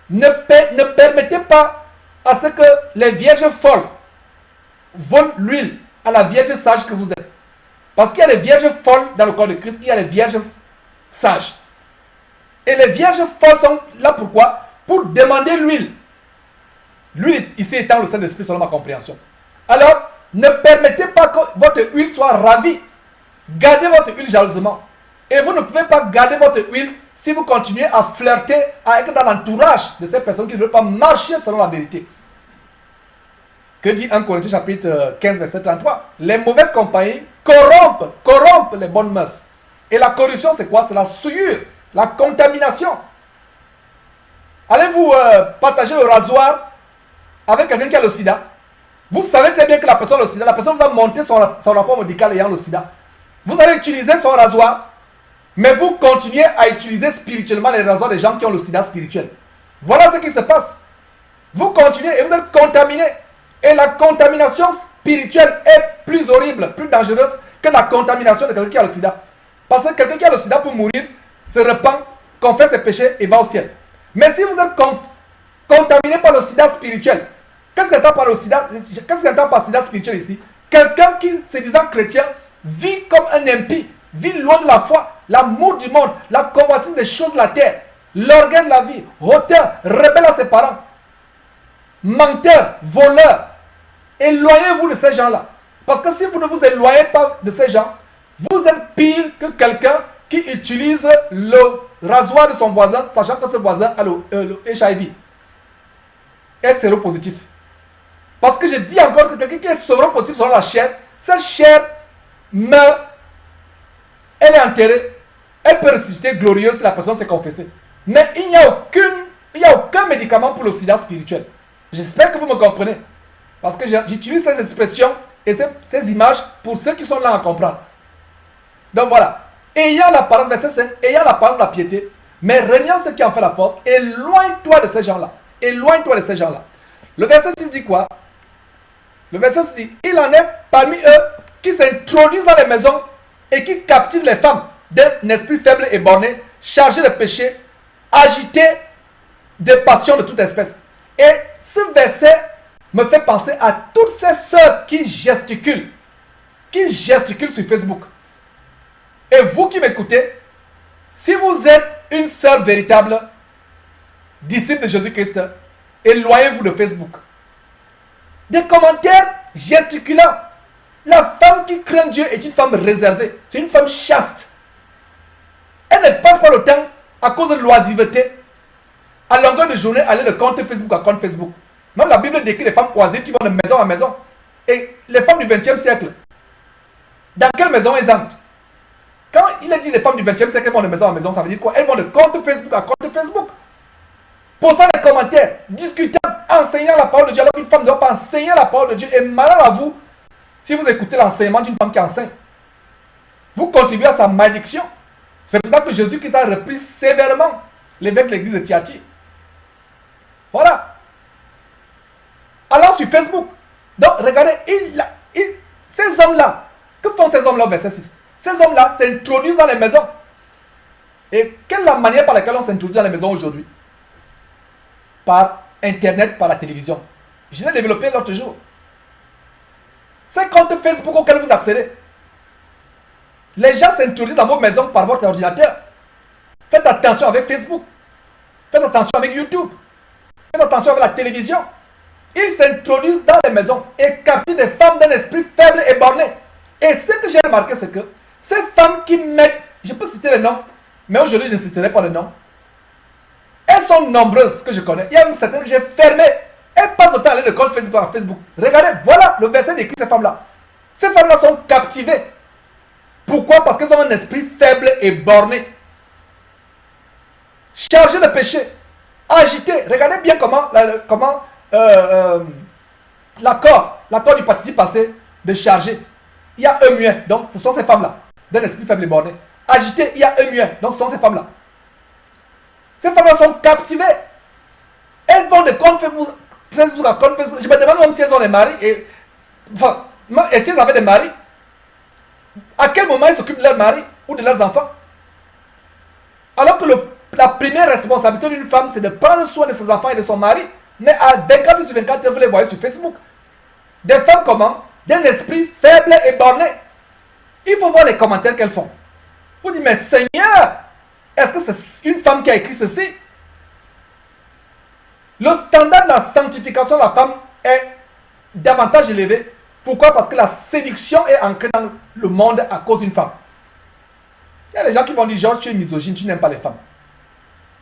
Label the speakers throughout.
Speaker 1: Ne permettez pas à ce que les vierges folles volent l'huile à la vierge sage que vous êtes. Parce qu'il y a les vierges folles dans le corps de Christ, il y a les vierges sages. Et les vierges folles sont là pourquoi? Pour demander l'huile. L'huile ici étant le Saint-Esprit selon ma compréhension. Alors, ne permettez pas que votre huile soit ravie. Gardez votre huile jalousement. Et vous ne pouvez pas garder votre huile si vous continuez à flirter avec dans l'entourage de ces personnes qui ne veulent pas marcher selon la vérité. Que dit 1 Corinthiens chapitre 15 verset 33? Les mauvaises compagnies corrompent les bonnes mœurs. Et la corruption c'est quoi? C'est la souillure, la contamination. Allez-vous partager le rasoir avec quelqu'un qui a le sida? Vous savez très bien que la personne a le sida, la personne vous a monté son rapport médical ayant le sida. Vous allez utiliser son rasoir, mais vous continuez à utiliser spirituellement les rasoirs des gens qui ont le sida spirituel. Voilà ce qui se passe. Vous continuez et vous êtes contaminé. Et la contamination spirituelle est plus horrible, plus dangereuse que la contamination de quelqu'un qui a le sida. Parce que quelqu'un qui a le sida pour mourir, se repent, confesse ses péchés et va au ciel. Mais si vous êtes contaminé par le sida spirituel, qu'est-ce qu'il entend par le sida? Qu'est-ce qu'il entend par sida spirituel ici? Quelqu'un qui, se disant chrétien, vit comme un impie, vit loin de la foi, l'amour du monde, la convoitise des choses de la terre, l'orgueil de la vie, hauteur, rebelle à ses parents, menteur, voleur. Éloignez-vous de ces gens-là. Parce que si vous ne vous éloignez pas de ces gens, vous êtes pire que quelqu'un qui utilise le rasoir de son voisin, sachant que ce voisin a le HIV. Et séropositif. Parce que je dis encore que quelqu'un qui est séropositif selon la chair, cette chair meurt, elle est enterrée, elle peut ressusciter glorieuse si la personne s'est confessée. Mais il n'y a aucun médicament pour le sida spirituel. J'espère que vous me comprenez. Parce que j'utilise ces expressions et ces images pour ceux qui sont là à comprendre. Donc voilà. Ayant l'apparence, verset 5, ayant l'apparence de la piété, mais reniant ce qui en fait la force, éloigne-toi de ces gens-là. Éloigne-toi de ces gens-là. Le verset 6 dit quoi? Le verset 6 dit, il en est parmi eux qui s'introduisent dans les maisons et qui captivent les femmes d'un esprit faible et borné, chargé de péché, agité de passions de toute espèce. Et ce verset me fait penser à toutes ces sœurs qui gesticulent sur Facebook. Et vous qui m'écoutez, si vous êtes une sœur véritable, disciple de Jésus-Christ, éloignez-vous de Facebook. Des commentaires gesticulants. La femme qui craint Dieu est une femme réservée. C'est une femme chaste. Elle ne passe pas le temps à cause de l'oisiveté. À longueur de journée, aller de compte Facebook à compte Facebook. Même la Bible décrit les femmes oisives qui vont de maison en maison. Et les femmes du 20e siècle, dans quelle maison elles entrent? Quand il a dit les femmes du 20e siècle vont de maison en maison, ça veut dire quoi? Elles vont de compte Facebook à compte Facebook. Postant des commentaires, discutant, enseignant la parole de Dieu. Alors qu'une femme ne doit pas enseigner la parole de Dieu. Et malheur à vous, si vous écoutez l'enseignement d'une femme qui enseigne, vous contribuez à sa malédiction. C'est pour ça que Jésus-Christ a repris sévèrement l'évêque de l'église de Thyatire. Voilà. Alors sur Facebook, donc regardez, ces hommes-là, que font ces hommes-là au verset 6? Ces hommes-là s'introduisent dans les maisons. Et quelle est la manière par laquelle on s'introduit dans les maisons aujourd'hui? Par Internet, par la télévision. Je l'ai développé l'autre jour. Ces comptes Facebook auxquels vous accédez, les gens s'introduisent dans vos maisons par votre ordinateur. Faites attention avec Facebook. Faites attention avec YouTube. Faites attention avec la télévision. Ils s'introduisent dans les maisons et captivent des femmes d'un esprit faible et borné. Et ce que j'ai remarqué, c'est que ces femmes qui mettent, je peux citer les noms, mais aujourd'hui je ne citerai pas les noms. Elles sont nombreuses que je connais. Il y a même certaines que j'ai fermées. Elles passent le temps à aller de compte Facebook à Facebook. Regardez, voilà le verset décrit ces femmes-là. Ces femmes-là sont captivées. Pourquoi? Parce qu'elles ont un esprit faible et borné. Chargées de péché. Agitées. Regardez bien comment l'accord du participe passé de charger. Il y a un muet. Donc ce sont ces femmes-là. D'un esprit faible et borné. Agitées, il y a un muet. Donc ce sont ces femmes-là. Ces femmes-là sont captivées. Elles vont de compte Facebook à compte Facebook. Je me demande même si elles ont des maris. Et si elles avaient des maris, à quel moment ils s'occupent de leurs maris ou de leurs enfants? Alors que la première responsabilité d'une femme, c'est de prendre soin de ses enfants et de son mari. Mais à 24 sur 24, vous les voyez sur Facebook. Des femmes comment? D'un esprit faible et borné. Il faut voir les commentaires qu'elles font. Vous dites, mais Seigneur, est-ce que c'est une femme qui a écrit ceci? Le standard de la sanctification de la femme est davantage élevé. Pourquoi? Parce que la séduction est ancrée dans le monde à cause d'une femme. Il y a des gens qui vont dire, Georges, tu es misogyne, tu n'aimes pas les femmes.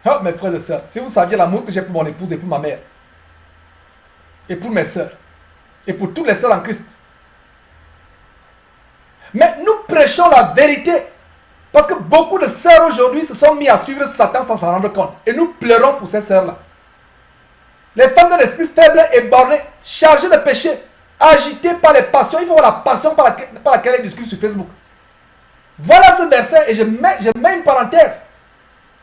Speaker 1: Oh, mes frères et sœurs, si vous saviez l'amour que j'ai pour mon épouse et pour ma mère, et pour mes sœurs, et pour toutes les sœurs en Christ. Mais nous prêchons la vérité. Parce que beaucoup de sœurs aujourd'hui se sont mis à suivre Satan sans s'en rendre compte. Et nous pleurons pour ces sœurs-là. Les femmes de l'esprit faible et borné, chargées de péché, agitées par les passions. Il faut voir la passion par laquelle elles discutent sur Facebook. Voilà ce verset, et je mets une parenthèse.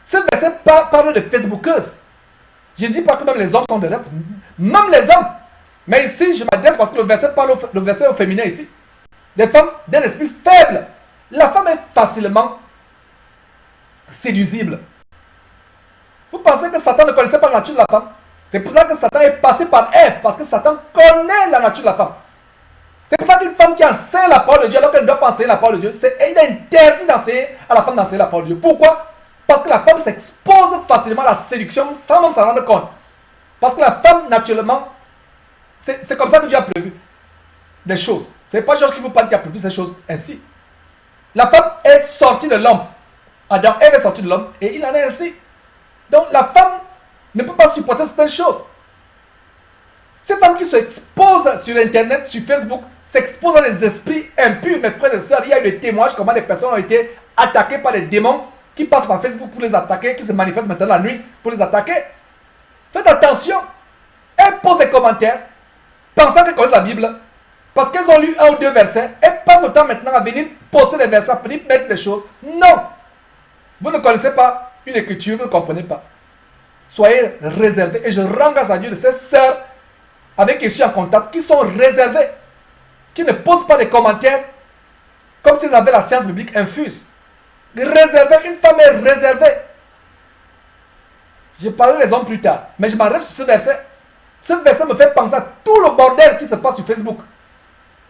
Speaker 1: Ce verset parle de Facebookeuses. Je ne dis pas que même les hommes sont de reste. Même les hommes. Mais ici, je m'adresse parce que le verset parle le verset au féminin ici. Des femmes d'un esprit faible. La femme est facilement séduisible. Vous pensez que Satan ne connaissait pas la nature de la femme? C'est pour ça que Satan est passé par Ève. Parce que Satan connaît la nature de la femme. C'est pour ça qu'une femme qui enseigne la parole de Dieu, alors qu'elle ne doit pas enseigner la parole de Dieu, il est interdit d'enseigner à la femme d'enseigner la parole de Dieu. Pourquoi? Parce que la femme s'expose facilement à la séduction sans même s'en rendre compte. Parce que la femme, naturellement, c'est comme ça que Dieu a prévu des choses. Ce n'est pas Georges qui vous parle qui a prévu ces choses ainsi. La femme est sortie de l'homme. Adam, Ève est sortie de l'homme et il en est ainsi. Donc la femme ne peut pas supporter certaines choses. Ces femmes qui s'exposent sur Internet, sur Facebook, s'exposent à des esprits impurs, mes frères et sœurs. Il y a eu des témoignages comment des personnes ont été attaquées par des démons qui passent par Facebook pour les attaquer, qui se manifestent maintenant la nuit pour les attaquer. Faites attention. Elles posent des commentaires, pensant qu'elles connaissent la Bible, parce qu'elles ont lu un ou deux versets. Elles passent le temps maintenant à venir poster des versets, à venir mettre des choses. Non. Vous ne connaissez pas une écriture, vous ne comprenez pas. Soyez réservés. Et je rends grâce à Dieu de ces sœurs avec qui je suis en contact, qui sont réservées, qui ne posent pas des commentaires comme s'ils avaient la science biblique infuse. Réservée, une femme est réservée. Je parlerai des hommes plus tard, mais je m'arrête sur ce verset. Ce verset me fait penser à tout le bordel qui se passe sur Facebook.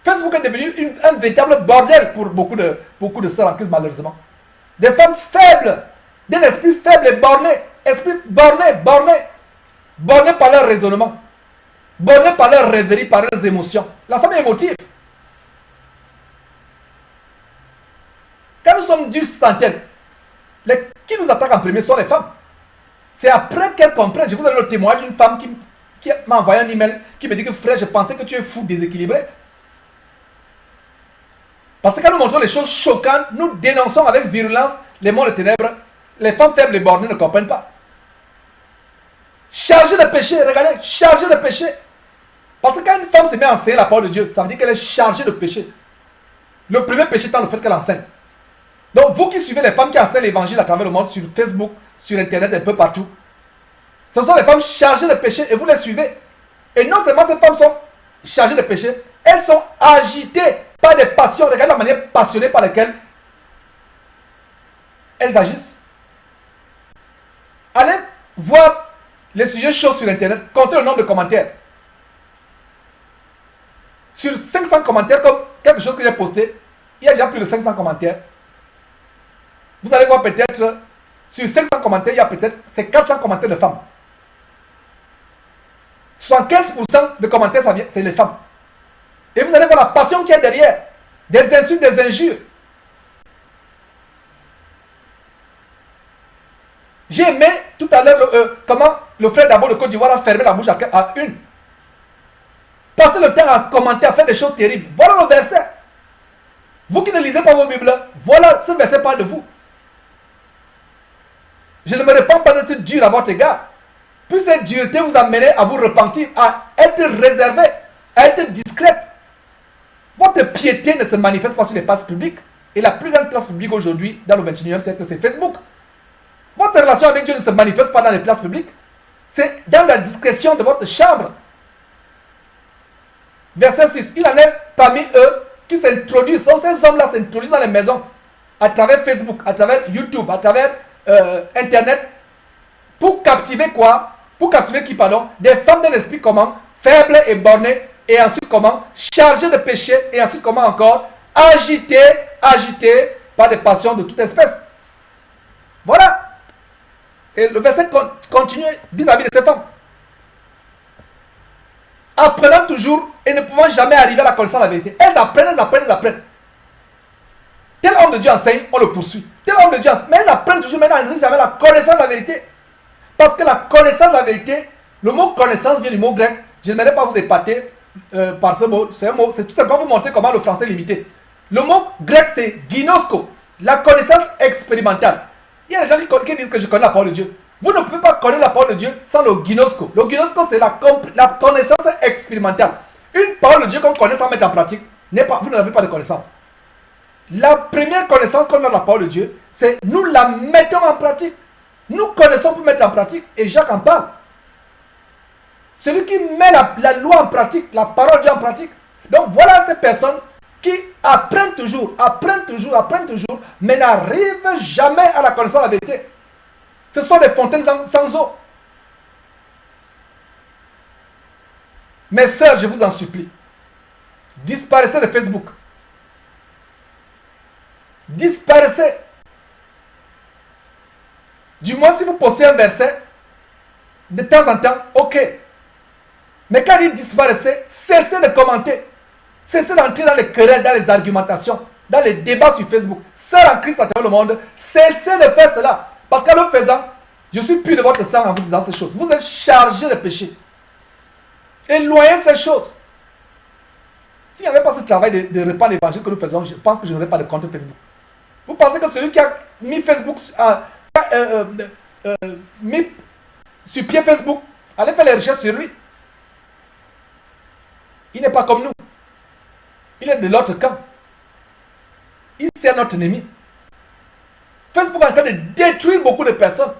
Speaker 1: Facebook est devenu un véritable bordel pour beaucoup de sœurs en Christ, malheureusement. Des femmes faibles, d'un esprit faible et borné. Esprit borné par leur raisonnement, borné par leur rêverie, par leurs émotions. La femme est émotive. Quand nous sommes d'une centaine, qui nous attaquent en premier sont les femmes. C'est après qu'elles comprennent. Je vous donne le témoignage d'une femme qui m'a envoyé un email qui me dit que frère, je pensais que tu es fou, déséquilibré. Parce que quand nous montrons les choses choquantes, nous dénonçons avec virulence les mondes de ténèbres. Les femmes faibles et bornées ne comprennent pas. Chargée de péché, regardez, chargée de péché. Parce que quand une femme se met à enseigner la parole de Dieu, ça veut dire qu'elle est chargée de péché. Le premier péché étant le fait qu'elle enseigne. Donc vous qui suivez les femmes qui enseignent l'évangile à travers le monde, sur Facebook, sur Internet, un peu partout, ce sont les femmes chargées de péché et vous les suivez. Et non seulement ces femmes sont chargées de péché, elles sont agitées par des passions. Regardez la manière passionnée par laquelle elles agissent. Allez voir les sujets chauds sur Internet, comptez le nombre de commentaires. Sur 500 commentaires, comme quelque chose que j'ai posté, il y a déjà plus de 500 commentaires. Vous allez voir peut-être, sur 500 commentaires, il y a peut-être, c'est 400 commentaires de femmes. 75% de commentaires, c'est les femmes. Et vous allez voir la passion qu'il y a derrière. Des insultes, des injures. J'ai aimé tout à l'heure comment le frère d'abord de Côte d'Ivoire a fermé la bouche à une. Passez le temps à commenter, à faire des choses terribles. Voilà le verset. Vous qui ne lisez pas vos Bibles, voilà, ce verset parle de vous. Je ne me répands pas d'être dur à votre égard. Puis cette dureté vous amène à vous repentir, à être réservé, à être discrète. Votre piété ne se manifeste pas sur les places publiques. Et la plus grande place publique aujourd'hui, dans le 21e siècle, c'est Facebook. Votre relation avec Dieu ne se manifeste pas dans les places publiques. C'est dans la discrétion de votre chambre. Verset 6. Il en est parmi eux qui s'introduisent. Donc ces hommes-là s'introduisent dans les maisons à travers Facebook, à travers YouTube, à travers Internet. Pour captiver quoi? Pour captiver qui, pardon? Des femmes d'un esprit comment? Faible et borné. Et ensuite comment? Chargé de péché. Et ensuite comment encore? Agité par des passions de toute espèce. Voilà. Et le verset continue vis-à-vis de ces femmes. Apprenant toujours et ne pouvant jamais arriver à la connaissance de la vérité. Elles apprennent. Tel homme de Dieu enseigne, on le poursuit. Tel homme de Dieu enseigne, mais elles apprennent toujours, mais elles n'ont jamais la connaissance de la vérité. Parce que la connaissance de la vérité, le mot connaissance vient du mot grec. Je n'aimerais pas vous épater par ce mot. C'est un mot, c'est tout simplement vous montrer comment le français est limité. Le mot grec, c'est ginosko, la connaissance expérimentale. Il y a des gens qui disent que je connais la parole de Dieu. Vous ne pouvez pas connaître la parole de Dieu sans le ginosko. Le ginosko, c'est la connaissance expérimentale. Une parole de Dieu qu'on connaît sans mettre en pratique, vous n'avez pas de connaissance. La première connaissance qu'on a de la parole de Dieu, c'est nous la mettons en pratique. Nous connaissons pour mettre en pratique, et Jacques en parle. Celui qui met la loi en pratique, la parole de Dieu en pratique. Donc voilà ces personnes qui apprennent toujours, mais n'arrivent jamais à la connaissance de la vérité. Ce sont des fontaines sans eau. Mes sœurs, je vous en supplie, disparaissez de Facebook. Disparaissez. Du moins, si vous postez un verset, de temps en temps, ok. Mais quand il disparaissez, cessez de commenter. Cessez d'entrer dans les querelles, dans les argumentations, dans les débats sur Facebook. Seul en Christ à travers le monde, cessez de faire cela. Parce qu'en le faisant, je suis pur de votre sang en vous disant ces choses. Vous êtes chargé de péché. Éloignez ces choses. S'il n'y avait pas ce travail de répandre l'évangile que nous faisons, je pense que je n'aurais pas de compte Facebook. Vous pensez que celui qui a mis Facebook, mis sur pied Facebook, allez faire les recherches sur lui. Il n'est pas comme nous. Il est de l'autre camp. Il sert notre ennemi. Facebook est en train de détruire beaucoup de personnes.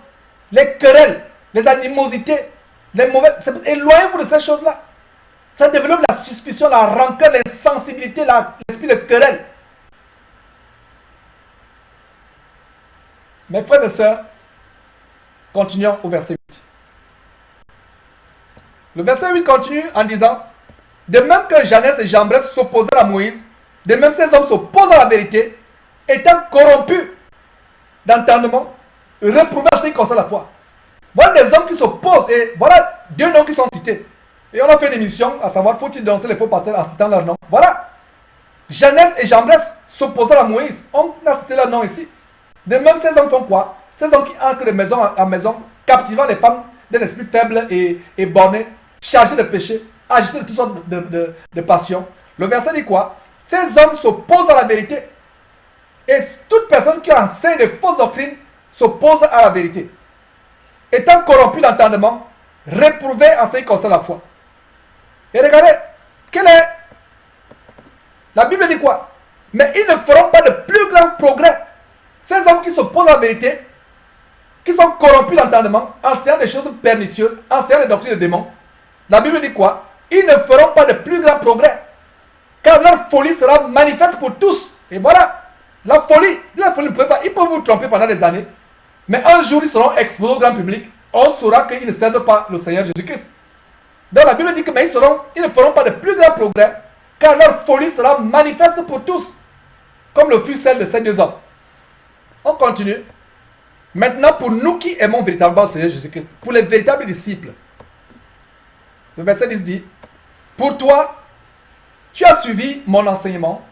Speaker 1: Les querelles, les animosités, les mauvais. Éloignez-vous de ces choses-là. Ça développe la suspicion, la rancœur, l'insensibilité, l'esprit de querelle. Mes frères et sœurs, continuons au verset 8. Le verset 8 continue en disant: de même que Janès et Jambres s'opposaient à Moïse, de même ces hommes s'opposent à la vérité, étant corrompus d'entendement, réprouvés à ce qui concerne la foi. Voilà des hommes qui s'opposent, et voilà deux noms qui sont cités. Et on a fait une émission, à savoir, faut-il dénoncer les faux pasteurs en citant leurs noms. Voilà. Janès et Jambres s'opposaient à Moïse. On a cité leurs noms ici. De même, ces hommes font quoi? Ces hommes qui entrent de maison en maison, captivant les femmes d'un esprit faible et borné, chargés de péché, agités de toutes sortes de passions. Le verset dit quoi? Ces hommes s'opposent à la vérité. Et toute personne qui enseigne de fausses doctrines s'oppose à la vérité. Étant corrompu d'entendement, réprouvé en ce qui concerne la foi. Et regardez, la Bible dit quoi? Mais ils ne feront pas de plus grand progrès. Ces hommes qui s'opposent à la vérité, qui sont corrompus d'entendement, enseignant des choses pernicieuses, enseignant des doctrines de démons. La Bible dit quoi? Ils ne feront pas de plus grand progrès. Car leur folie sera manifeste pour tous. Et voilà, la folie ne peut pas. Ils peuvent vous tromper pendant des années. Mais un jour, ils seront exposés au grand public. On saura qu'ils ne servent pas le Seigneur Jésus-Christ. Donc la Bible dit que mais ils ne feront pas de plus grand progrès. Car leur folie sera manifeste pour tous. Comme le fut celle de ces deux hommes. On continue. Maintenant, pour nous qui aimons véritablement le Seigneur Jésus-Christ, pour les véritables disciples, le verset 10 dit: pour toi, tu as suivi mon enseignement,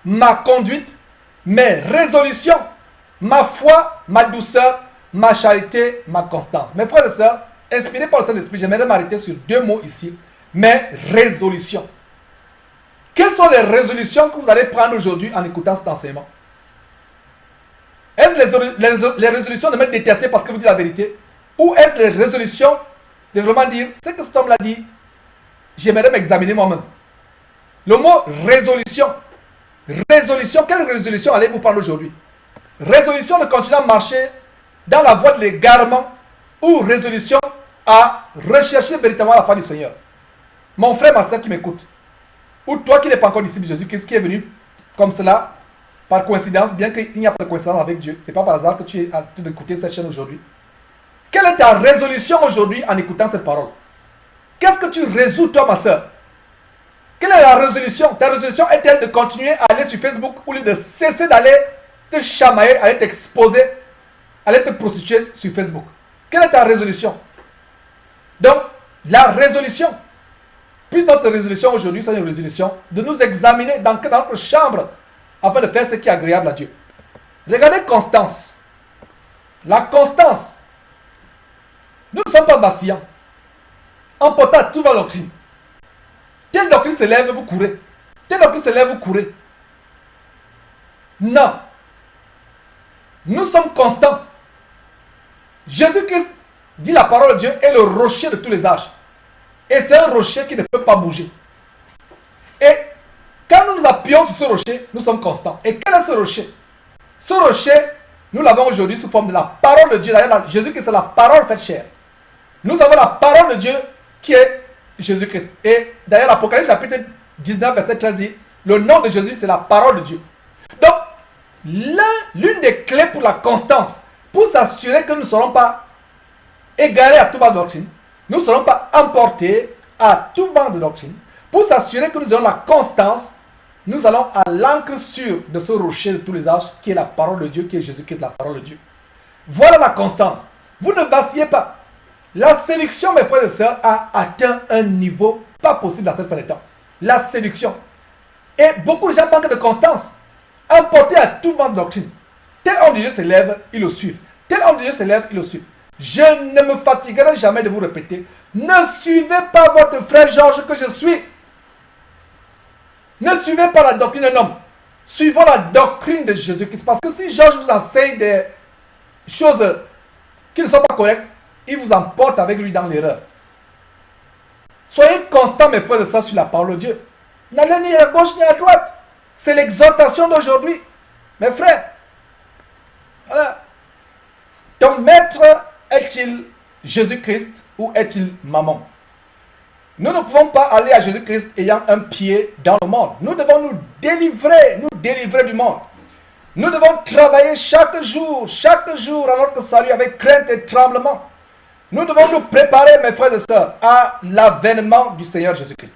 Speaker 1: ma conduite, mes résolutions, ma foi, ma douceur, ma charité, ma constance. Mes frères et sœurs, inspirés par le Saint-Esprit, j'aimerais m'arrêter sur deux mots ici. Mes résolutions. Quelles sont les résolutions que vous allez prendre aujourd'hui en écoutant cet enseignement? Est-ce les résolutions de me détester parce que vous dites la vérité? Ou est-ce les résolutions de vraiment dire, c'est que cet homme l'a dit, j'aimerais m'examiner moi-même? Le mot résolution. Résolution, quelle résolution allez-vous prendre aujourd'hui? Résolution de continuer à marcher dans la voie de l'égarement, ou résolution à rechercher véritablement la foi du Seigneur? Mon frère, ma soeur qui m'écoute, ou toi qui n'es pas encore disciple de Jésus, qui est venu comme cela, par coïncidence, bien qu'il n'y a pas de coïncidence avec Dieu, c'est pas par hasard que tu es en train d'écouter cette chaîne aujourd'hui. Quelle est ta résolution aujourd'hui en écoutant cette parole? Qu'est-ce que tu résous, toi, ma soeur? Quelle est la résolution? Ta résolution est-elle de continuer à aller sur Facebook ou de cesser d'aller te chamailler, aller t'exposer, aller te prostituer sur Facebook? Quelle est ta résolution? Donc, la résolution, puisque notre résolution aujourd'hui, c'est une résolution de nous examiner dans notre chambre afin de faire ce qui est agréable à Dieu. Regardez Constance. La constance. Nous ne sommes pas vacillants. En portant toute la doctrine. Telle doctrine se lève, vous courez. Telle doctrine se lève, vous courez. Non. Nous sommes constants. Jésus-Christ dit la parole de Dieu est le rocher de tous les âges. Et c'est un rocher qui ne peut pas bouger. Et quand nous nous appuyons sur ce rocher, nous sommes constants. Et quel est ce rocher? Ce rocher, nous l'avons aujourd'hui sous forme de la parole de Dieu. D'ailleurs, Jésus-Christ, c'est la parole faite chair. Nous avons la parole de Dieu qui est Jésus-Christ. Et d'ailleurs, l'Apocalypse chapitre 19, verset 13 dit, le nom de Jésus, c'est la parole de Dieu. Donc, l'une des clés pour la constance, pour s'assurer que nous ne serons pas égarés à tout vent de doctrine, nous ne serons pas emportés à tout vent de doctrine, pour s'assurer que nous aurons la constance, nous allons à l'encre sûre de ce rocher de tous les âges, qui est la parole de Dieu, qui est Jésus-Christ, la parole de Dieu. Voilà la constance. Vous ne vacillez pas. La séduction, mes frères et sœurs, a atteint un niveau pas possible à cette fin de temps. La séduction. Et beaucoup de gens manquent de constance. Emportés à tout vent de doctrine. Tel homme de Dieu se lève, ils le suivent. Tel homme de Dieu se lève, ils le suivent. Je ne me fatiguerai jamais de vous répéter. Ne suivez pas votre frère Georges que je suis. Ne suivez pas la doctrine d'un homme. Suivons la doctrine de Jésus-Christ. Parce que si Georges vous enseigne des choses qui ne sont pas correctes, il vous emporte avec lui dans l'erreur. Soyez constants, mes frères et sœurs, sur la parole de Dieu. N'allez ni à gauche ni à droite. C'est l'exhortation d'aujourd'hui. Mes frères, voilà. Ton maître est-il Jésus-Christ ou est-il maman? Nous ne pouvons pas aller à Jésus-Christ ayant un pied dans le monde. Nous devons nous délivrer du monde. Nous devons travailler chaque jour à notre salut avec crainte et tremblement. Nous devons nous préparer, mes frères et sœurs, à l'avènement du Seigneur Jésus-Christ.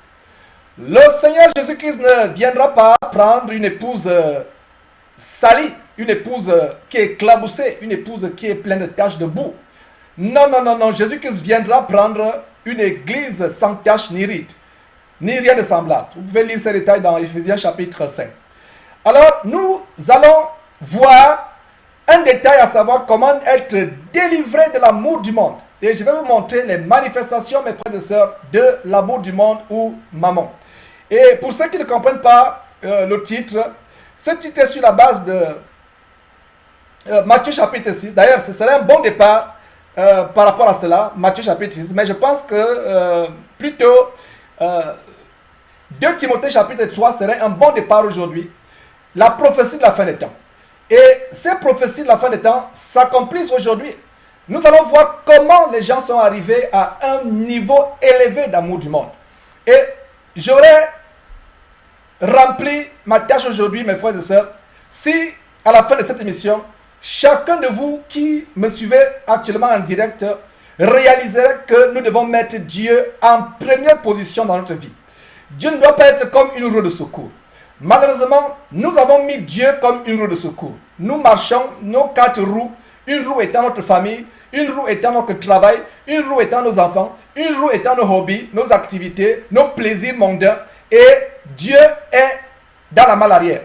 Speaker 1: Le Seigneur Jésus-Christ ne viendra pas prendre une épouse salie, une épouse qui est éclaboussée, une épouse qui est pleine de taches de boue. Non, non, non, non. Jésus-Christ viendra prendre une église sans tache ni ride, ni rien de semblable. Vous pouvez lire ces détails dans Éphésiens chapitre 5. Alors, nous allons voir un détail, à savoir comment être délivré de l'amour du monde. Et je vais vous montrer les manifestations, mes frères et sœurs, de l'amour du monde ou maman. Et pour ceux qui ne comprennent pas le titre, ce titre est sur la base de Matthieu chapitre 6. D'ailleurs, ce serait un bon départ par rapport à cela, Matthieu chapitre 6. Mais je pense que plutôt 2 Timothée chapitre 3 serait un bon départ aujourd'hui. La prophétie de la fin des temps. Et ces prophéties de la fin des temps s'accomplissent aujourd'hui. Nous allons voir comment les gens sont arrivés à un niveau élevé d'amour du monde. Et j'aurais rempli ma tâche aujourd'hui, mes frères et sœurs, si à la fin de cette émission, chacun de vous qui me suivez actuellement en direct réaliserait que nous devons mettre Dieu en première position dans notre vie. Dieu ne doit pas être comme une roue de secours. Malheureusement, nous avons mis Dieu comme une roue de secours. Nous marchons nos 4 roues, une roue étant notre famille, une roue étant notre travail, une roue étant nos enfants, une roue étant nos hobbies, nos activités, nos plaisirs mondains. Et Dieu est dans la malle arrière,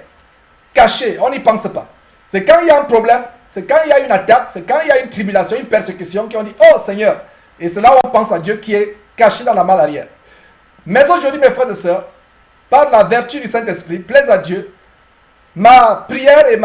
Speaker 1: caché, on n'y pense pas. C'est quand il y a un problème, c'est quand il y a une attaque, c'est quand il y a une tribulation, une persécution, qu'on dit, oh Seigneur. Et c'est là où on pense à Dieu qui est caché dans la malle arrière. Mais aujourd'hui, mes frères et sœurs, par la vertu du Saint-Esprit, plaise à Dieu, ma prière et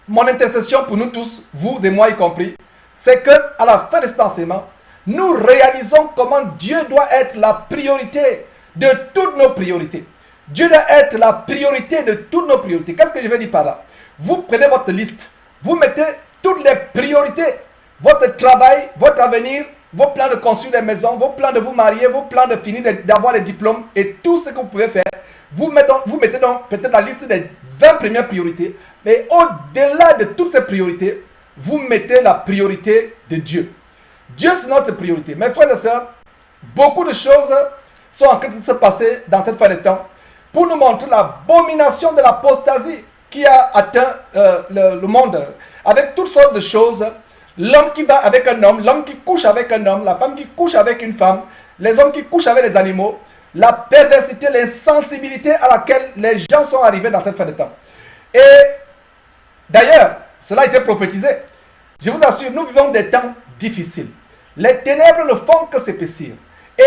Speaker 1: mon intercession pour nous tous, vous et moi y compris, c'est que à la fin de cet enseignement, nous réalisons comment Dieu doit être la priorité de toutes nos priorités. Dieu doit être la priorité de toutes nos priorités. Qu'est-ce que je veux dire par là? Vous prenez votre liste, vous mettez toutes les priorités, votre travail, votre avenir, vos plans de construire des maisons, vos plans de vous marier, vos plans de finir d'avoir des diplômes et tout ce que vous pouvez faire. Vous mettez donc peut-être la liste des 20 premières priorités. Mais au-delà de toutes ces priorités, vous mettez la priorité de Dieu. Dieu, c'est notre priorité. Mes frères et sœurs, beaucoup de choses sont en train de se passer dans cette fin de temps pour nous montrer l'abomination de l'apostasie qui a atteint le monde avec toutes sortes de choses. L'homme qui va avec un homme, l'homme qui couche avec un homme, la femme qui couche avec une femme, les hommes qui couchent avec les animaux, la perversité, l'insensibilité à laquelle les gens sont arrivés dans cette fin de temps. Et d'ailleurs, cela a été prophétisé. Je vous assure, nous vivons des temps difficiles. Les ténèbres ne font que s'épaissir. Et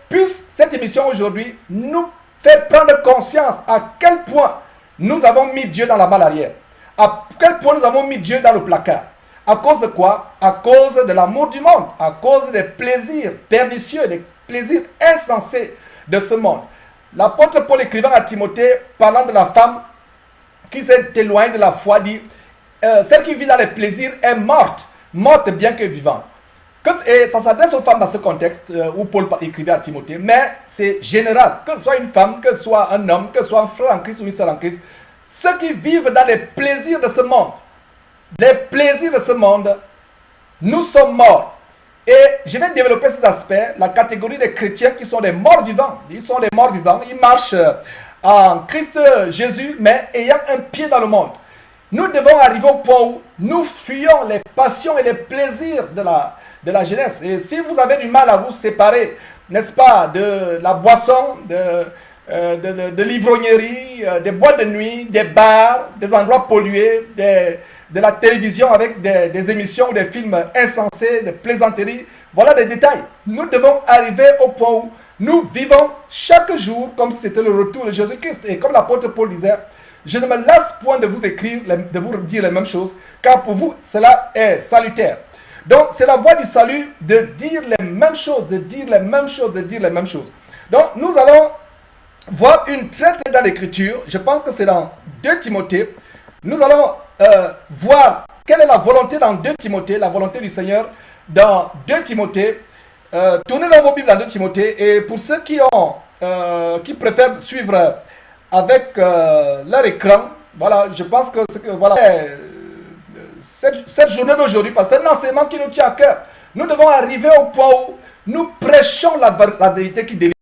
Speaker 1: puisse cette émission aujourd'hui nous faire prendre conscience à quel point nous avons mis Dieu dans la malle arrière. À quel point nous avons mis Dieu dans le placard. À cause de quoi? À cause de l'amour du monde. À cause des plaisirs pernicieux, des plaisirs insensés de ce monde. L'apôtre Paul écrivant à Timothée, parlant de la femme qui s'est éloignée de la foi, dit celle qui vit dans les plaisirs est morte, morte bien que vivante. Et ça s'adresse aux femmes dans ce contexte où Paul écrivait à Timothée, mais c'est général, que ce soit une femme, que ce soit un homme, que ce soit un frère en Christ ou une sœur en Christ, ceux qui vivent dans les plaisirs de ce monde, les plaisirs de ce monde, nous sommes morts. Et je vais développer cet aspect, la catégorie des chrétiens qui sont des morts vivants. Ils sont des morts vivants, ils marchent en Christ Jésus, mais ayant un pied dans le monde. Nous devons arriver au point où nous fuyons les passions et les plaisirs de la jeunesse. Et si vous avez du mal à vous séparer, n'est-ce pas, de la boisson, de l'ivrognerie, des boîtes de nuit, des bars, des endroits pollués, de la télévision avec des émissions ou des films insensés, des plaisanteries, voilà des détails. Nous devons arriver au point où nous vivons chaque jour comme si c'était le retour de Jésus-Christ. Et comme l'apôtre Paul disait, je ne me lasse point de vous écrire, de vous dire les mêmes choses, car pour vous, cela est salutaire. Donc, c'est la voie du salut de dire les mêmes choses, de dire les mêmes choses, de dire les mêmes choses. Donc, nous allons voir une très très grande écriture. Je pense que c'est dans 2 Timothée. Nous allons voir quelle est la volonté dans 2 Timothée, la volonté du Seigneur dans 2 Timothée. Tournez dans vos Bibles dans 2 Timothée. Et pour ceux qui préfèrent suivre avec leur écran, voilà, je pense que voilà, cette journée d'aujourd'hui, parce que c'est un enseignement qui nous tient à cœur. Nous devons arriver au point où nous prêchons la vérité qui délivre.